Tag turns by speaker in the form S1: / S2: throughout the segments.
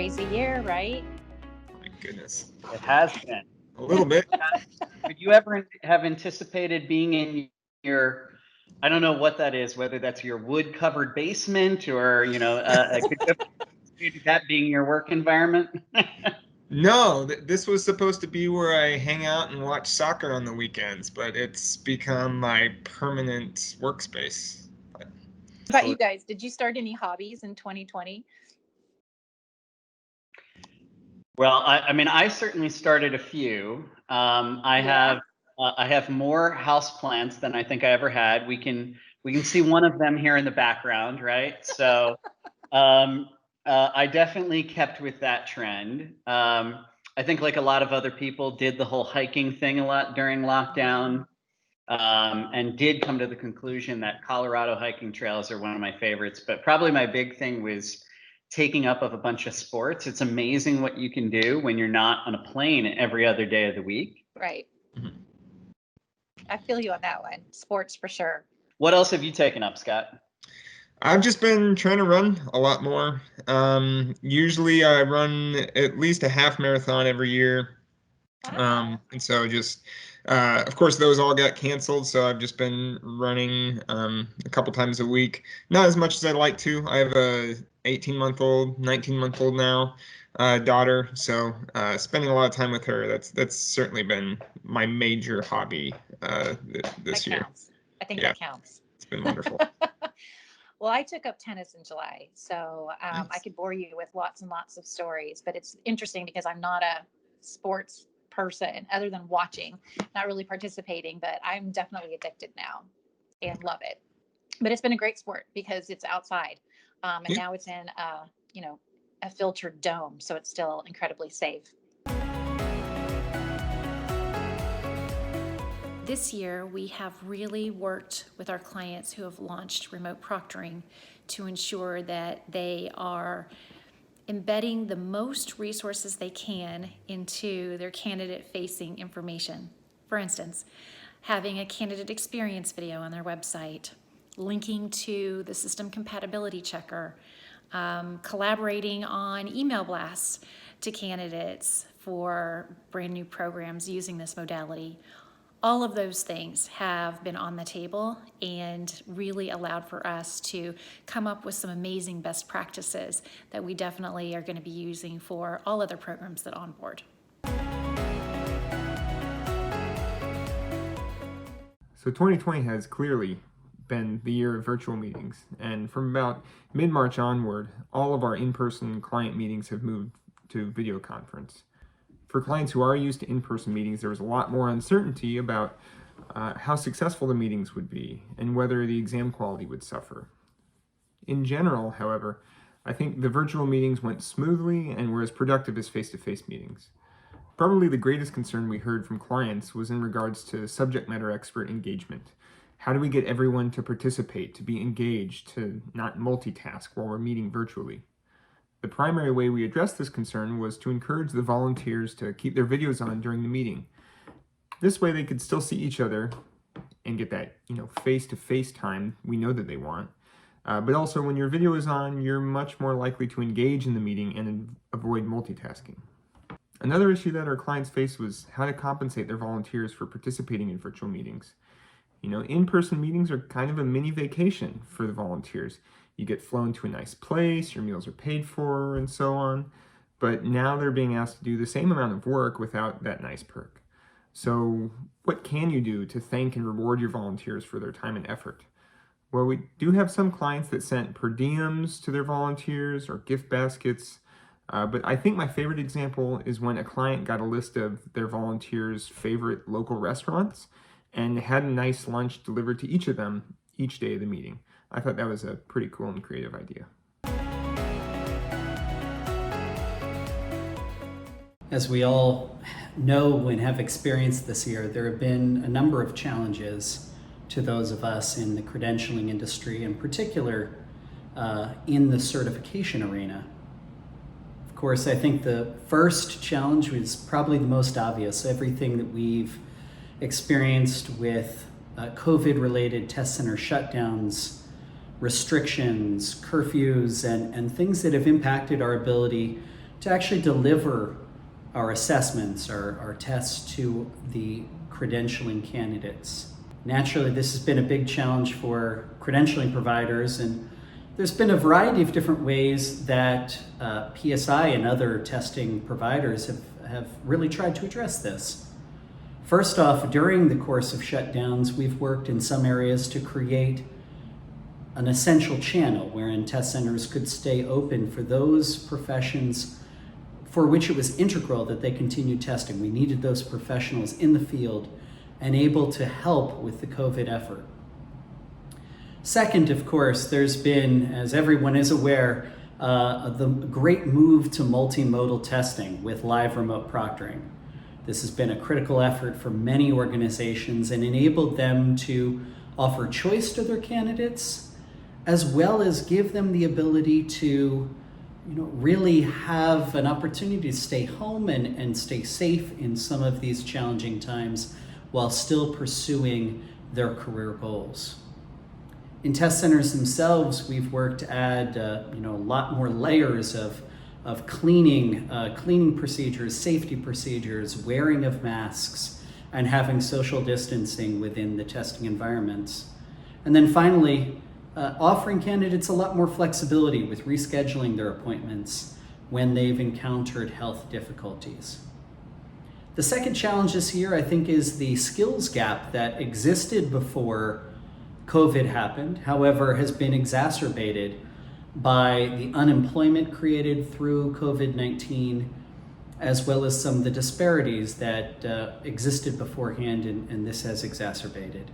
S1: crazy year, right?
S2: My goodness.
S3: It has been.
S2: A little bit.
S3: Could you ever have anticipated being in your, I don't know what that is, whether that's your wood covered basement or, could you have anticipated that being your work environment?
S2: No, this was supposed to be where I hang out and watch soccer on the weekends, but it's become my permanent workspace.
S1: What about you guys? Did you start any hobbies in 2020?
S3: Well, I certainly started a few. I have more houseplants than I think I ever had. We can see one of them here in the background, right? So I definitely kept with that trend. I think like a lot of other people did the whole hiking thing a lot during lockdown, and did come to the conclusion that Colorado hiking trails are one of my favorites. But probably my big thing was taking up of a bunch of sports. It's amazing what you can do when you're not on a plane every other day of the week.
S1: Right. I feel you on that one. Sports for sure.
S3: What else have you taken up, Scott?
S2: I've just been trying to run a lot more. Usually I run at least a half marathon every year.
S1: Wow.
S2: And so just, of course, those all got canceled. So I've just been running a couple times a week. Not as much as I'd like to. I have a 18-month-old, 19-month-old now daughter. So spending a lot of time with her, that's certainly been my major hobby this year.
S1: Counts. I think that counts.
S2: It's been wonderful.
S1: Well, I took up tennis in July, so
S2: Nice.
S1: I could bore you with lots and lots of stories, but it's interesting because I'm not a sports person other than watching, not really participating, but I'm definitely addicted now and love it. But it's been a great sport because it's outside, and now it's in a filtered dome, so it's still incredibly safe.
S4: This year, we have really worked with our clients who have launched remote proctoring to ensure that they are embedding the most resources they can into their candidate-facing information. For instance, having a candidate experience video on their website, linking to the system compatibility checker, collaborating on email blasts to candidates for brand new programs using this modality. All of those things have been on the table and really allowed for us to come up with some amazing best practices that we definitely are going to be using for all other programs that onboard.
S2: So 2020 has clearly been the year of virtual meetings, and from about mid-March onward, all of our in-person client meetings have moved to video conference. For clients who are used to in-person meetings, there was a lot more uncertainty about how successful the meetings would be and whether the exam quality would suffer. In general, however, I think the virtual meetings went smoothly and were as productive as face-to-face meetings. Probably the greatest concern we heard from clients was in regards to subject matter expert engagement. How do we get everyone to participate, to be engaged, to not multitask while we're meeting virtually? The primary way we addressed this concern was to encourage the volunteers to keep their videos on during the meeting. This way they could still see each other and get that, face-to-face time we know that they want. But also when your video is on, you're much more likely to engage in the meeting and avoid multitasking. Another issue that our clients faced was how to compensate their volunteers for participating in virtual meetings. In-person meetings are kind of a mini vacation for the volunteers. You get flown to a nice place, your meals are paid for, and so on. But now they're being asked to do the same amount of work without that nice perk. So what can you do to thank and reward your volunteers for their time and effort? Well, we do have some clients that sent per diems to their volunteers or gift baskets. But I think my favorite example is when a client got a list of their volunteers' favorite local restaurants and had a nice lunch delivered to each of them each day of the meeting. I thought that was a pretty cool and creative idea.
S5: As we all know and have experienced this year, there have been a number of challenges to those of us in the credentialing industry, in particular in the certification arena. Of course, I think the first challenge was probably the most obvious. Everything that we've experienced with COVID-related test center shutdowns, restrictions, curfews, and things that have impacted our ability to actually deliver our assessments, our tests to the credentialing candidates. Naturally, this has been a big challenge for credentialing providers, and there's been a variety of different ways that PSI and other testing providers have really tried to address this. First off, during the course of shutdowns, we've worked in some areas to create an essential channel wherein test centers could stay open for those professions for which it was integral that they continue testing. We needed those professionals in the field and able to help with the COVID effort. Second, of course, there's been, as everyone is aware, the great move to multimodal testing with live remote proctoring. This has been a critical effort for many organizations and enabled them to offer choice to their candidates, as well as give them the ability to really have an opportunity to stay home and stay safe in some of these challenging times while still pursuing their career goals. In test centers themselves, we've worked to add a lot more layers of cleaning procedures, safety procedures, wearing of masks, and having social distancing within the testing environments. And then finally, offering candidates a lot more flexibility with rescheduling their appointments when they've encountered health difficulties. The second challenge this year, I think, is the skills gap that existed before COVID happened, however, has been exacerbated by the unemployment created through COVID-19, as well as some of the disparities that existed beforehand, and this has exacerbated.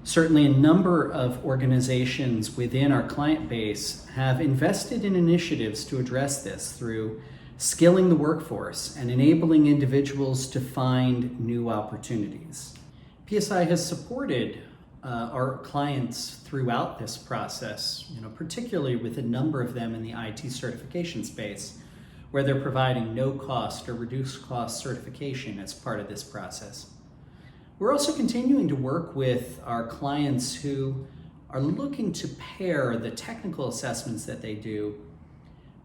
S5: Certainly, a number of organizations within our client base have invested in initiatives to address this through skilling the workforce and enabling individuals to find new opportunities. PSI has supported our clients throughout this process, particularly with a number of them in the IT certification space, where they're providing no cost or reduced cost certification as part of this process. We're also continuing to work with our clients who are looking to pair the technical assessments that they do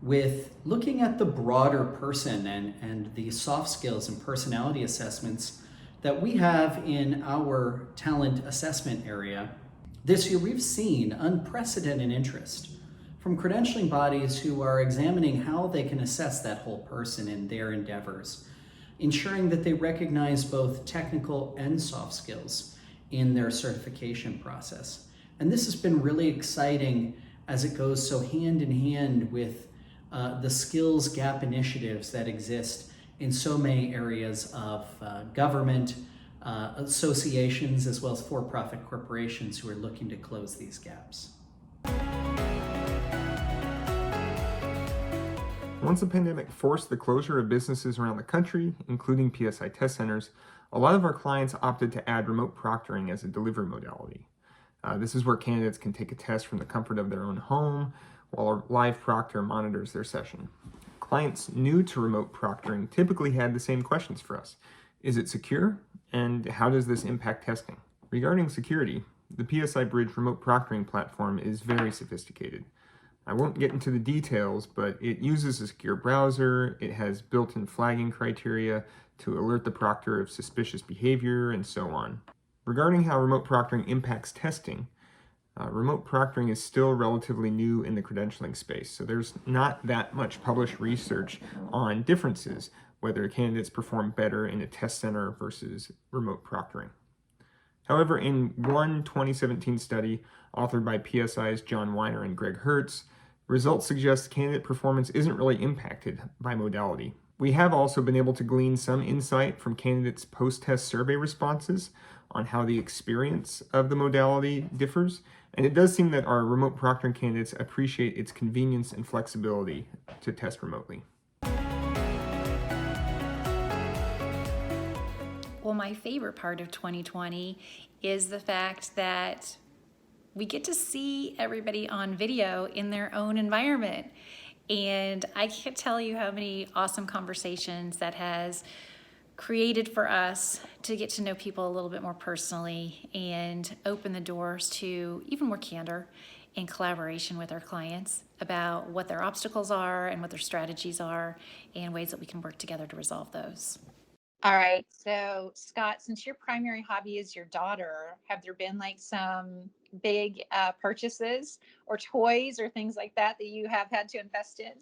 S5: with looking at the broader person and the soft skills and personality assessments that we have in our talent assessment area. This year, we've seen unprecedented interest from credentialing bodies who are examining how they can assess that whole person in their endeavors, ensuring that they recognize both technical and soft skills in their certification process. And this has been really exciting as it goes so hand in hand with the skills gap initiatives that exist in so many areas of government, associations, as well as for-profit corporations who are looking to close these gaps.
S2: Once the pandemic forced the closure of businesses around the country, including PSI test centers, a lot of our clients opted to add remote proctoring as a delivery modality. This is where candidates can take a test from the comfort of their own home while a live proctor monitors their session. Clients new to remote proctoring typically had the same questions for us. Is it secure? And how does this impact testing? Regarding security, the PSI Bridge remote proctoring platform is very sophisticated. I won't get into the details, but it uses a secure browser, it has built-in flagging criteria to alert the proctor of suspicious behavior, and so on. Regarding how remote proctoring impacts testing, remote proctoring is still relatively new in the credentialing space, so there's not that much published research on differences, whether candidates perform better in a test center versus remote proctoring. However, in one 2017 study authored by PSI's John Weiner and Greg Hertz, results suggest candidate performance isn't really impacted by modality. We have also been able to glean some insight from candidates' post-test survey responses on how the experience of the modality differs, and it does seem that our remote proctoring candidates appreciate its convenience and flexibility to test remotely.
S4: Well, my favorite part of 2020 is the fact that we get to see everybody on video in their own environment. And I can't tell you how many awesome conversations that has created for us to get to know people a little bit more personally and open the doors to even more candor and collaboration with our clients about what their obstacles are and what their strategies are and ways that we can work together to resolve those.
S1: All right. So, Scott, since your primary hobby is your daughter, have there been like some big purchases or toys or things like that that you have had to invest in?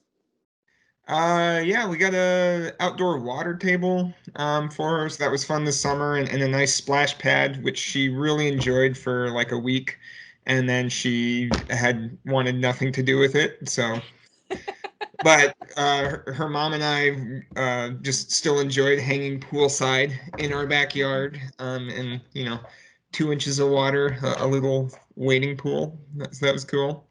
S2: Yeah, we got a outdoor water table for her, so that was fun this summer, and a nice splash pad, which she really enjoyed for like a week, and then she had wanted nothing to do with it. So, but her mom and I just still enjoyed hanging poolside in our backyard, and 2 inches of water, a little wading pool. So that was cool.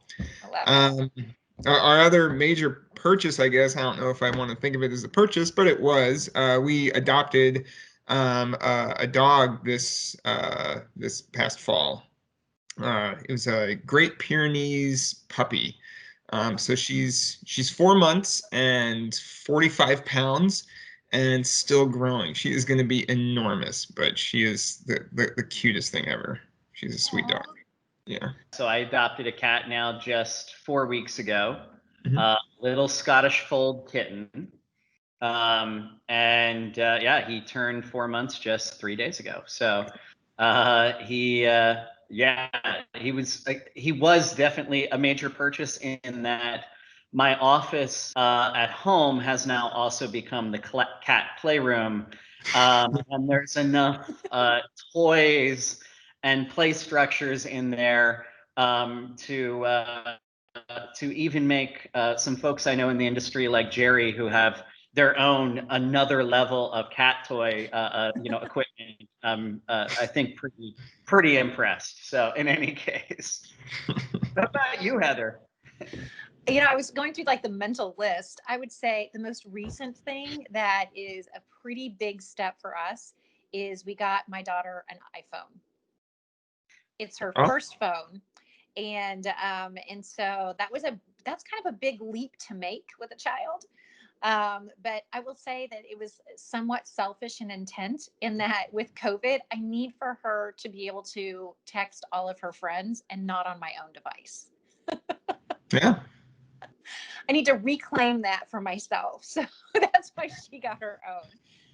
S1: I love it.
S2: Our other major purchase, I guess, I don't know if I want to think of it as a purchase, but it was, we adopted a dog this past fall. It was a Great Pyrenees puppy. So she's 4 months and 45 pounds and still growing. She is going to be enormous, but she is the cutest thing ever. She's a sweet dog.
S1: Aw.
S2: Yeah.
S3: So I adopted a cat now just 4 weeks ago,
S2: Mhm.
S3: little Scottish fold kitten. And yeah, he turned 4 months just 3 days ago. So yeah, he was definitely a major purchase in that my office at home has now also become the cat playroom. And there's enough toys and play structures in there to even make some folks I know in the industry like Jerry, who have their own another level of cat toy equipment. I think pretty impressed. So in any case, how about you, Heather?
S1: I was going through like the mental list. I would say the most recent thing that is a pretty big step for us is we got my daughter an iPhone. It's her
S2: Oh,
S1: first phone, and so that's kind of a big leap to make with a child. But I will say that it was somewhat selfish and intent in that with COVID, I need for her to be able to text all of her friends and not on my own device.
S2: yeah.
S1: I need to reclaim that for myself. So that's why she got her own.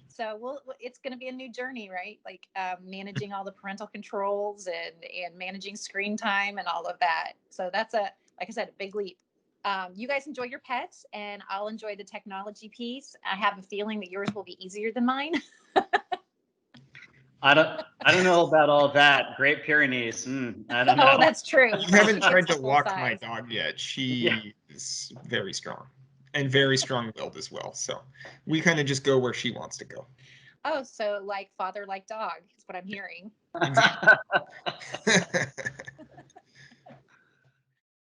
S1: So it's going to be a new journey, right? Like managing all the parental controls and managing screen time and all of that. So that's like I said, a big leap. You guys enjoy your pets, and I'll enjoy the technology piece. I have a feeling that yours will be easier than mine.
S3: I don't know about all that. Great Pyrenees. I don't
S1: Oh,
S3: know.
S1: that's true.
S2: I haven't
S1: She gets
S2: tried
S1: the
S2: to
S1: full
S2: walk my
S1: size.
S2: dog yet.
S3: Yeah.
S2: She is very strong and very strong-willed as well. So we kind of just go where she wants to go.
S1: Oh, so like father, like dog is what I'm hearing.
S2: Exactly.